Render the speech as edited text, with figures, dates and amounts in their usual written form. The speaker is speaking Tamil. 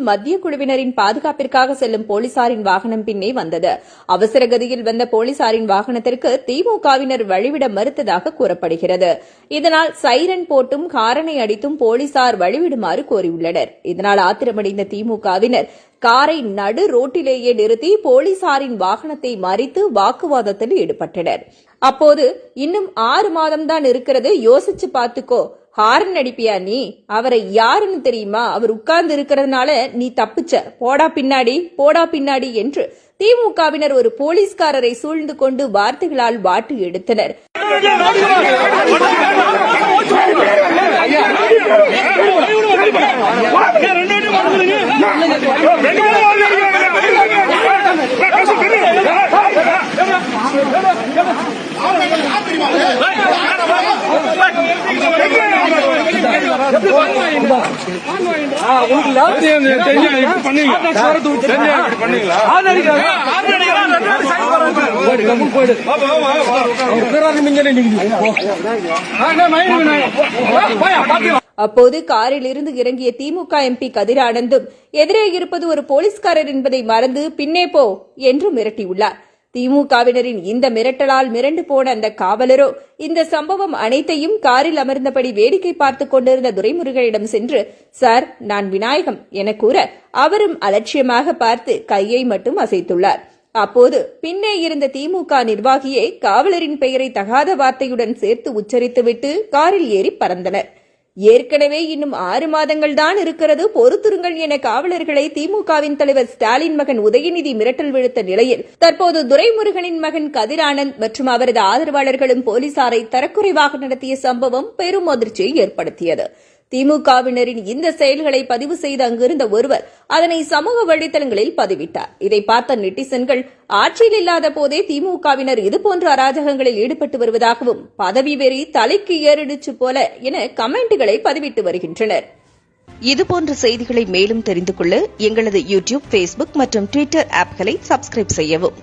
மத்திய குழுவினரின் பாதுகாப்பிற்காக செல்லும் போலீசாரின் வாகனம் பின்னே வந்தது. அவசர கதியில் வந்த போலீசாரின் வாகனத்திற்கு திமுகவினர் வழிவிட மறுத்ததாக கூறப்படுகிறது. இதனால் சைரன் போட்டும் ஹாரனை அடித்தும் போலீசார் வழிவிடுமாறு கோரியுள்ளனர். இதனால் ஆத்திரமடைந்த திமுகவினர் காரை நடு ரோட்டிலேயே நிறுத்தி போலீசாரின் வாகனத்தை மறித்து வாக்குவாதத்தில் ஈடுபட்டனர். அப்போது இன்னும் 6 மாதம்தான் இருக்கிறது, யோசிச்சு பாத்துக்கோ, ஹாரன் அடிப்பியா நீ? அவரை யாருன்னு தெரியுமா? அவர் உட்கார்ந்து இருக்கிறதுனால நீ தப்பிச்ச, போடா பின்னாடி என்று திமுகவினர் ஒரு போலீஸ்காரரை சூழ்ந்து கொண்டு வார்த்தைகளால் வாட்டு எடுத்தனர். அப்போது காரில் இருந்து இறங்கிய திமுக எம்பி கதிரானந்தும் எதிரே இருப்பது ஒரு போலீஸ்காரர் என்பதை மறந்து பின்னே போ என்று மிரட்டியுள்ளார். திமுகவினரின் இந்த மிரட்டலால் மிரண்டு போன அந்த காவலரோ இந்த சம்பவம் அனைத்தையும் காரில் அமர்ந்தபடி வேடிக்கை பார்த்துக் கொண்டிருந்த துரைமுருகனிடம் சென்று, சார், நான் விநாயகம் என கூற அவரும் அலட்சியமாக பார்த்து கையை மட்டும் அசைத்துள்ளார். அப்போது பின்னே இருந்த திமுக நிர்வாகியை காவலரின் பெயரை தகாத வார்த்தையுடன் சேர்த்து உச்சரித்துவிட்டு காரில் ஏறி பறந்தனர். ஏற்கனவே இன்னும் 6 மாதங்கள் தான் இருக்கிறது, பொறுத்திருங்கள் என காவலர்களை திமுகவின் தலைவர் ஸ்டாலின் மகன் உதயநிதி மிரட்டல் விடுத்த நிலையில் தற்போது துரைமுருகனின் மகன் கதிரானந்த் மற்றும் அவரது ஆதரவாளர்களும் போலீசாரை தரக்குறைவாக நடத்திய சம்பவம் பெரும் அதிர்ச்சியை ஏற்படுத்தியது. திமுகவினரின் இந்த செயல்களை பதிவு செய்த அங்கிருந்த ஒருவர் அதனை சமூக வலைதளங்களில் பதிவிட்டார். இதை பார்த்த நெட்டிசன்கள், ஆட்சியில் இல்லாத போதே திமுகவினர் இதுபோன்ற அராஜகங்களில் ஈடுபட்டு வருவதாகவும் பதவி வெறி தலைக்கு ஏறிடுச்சு போல என கமெண்ட்களை பதிவிட்டு வருகின்றனர். இதுபோன்ற செய்திகளை மேலும் தெரிந்து கொள்ள எங்களது யூடியூப், Facebook மற்றும் Twitter ஆப்களை சப்ஸ்கிரைப் செய்யவும்.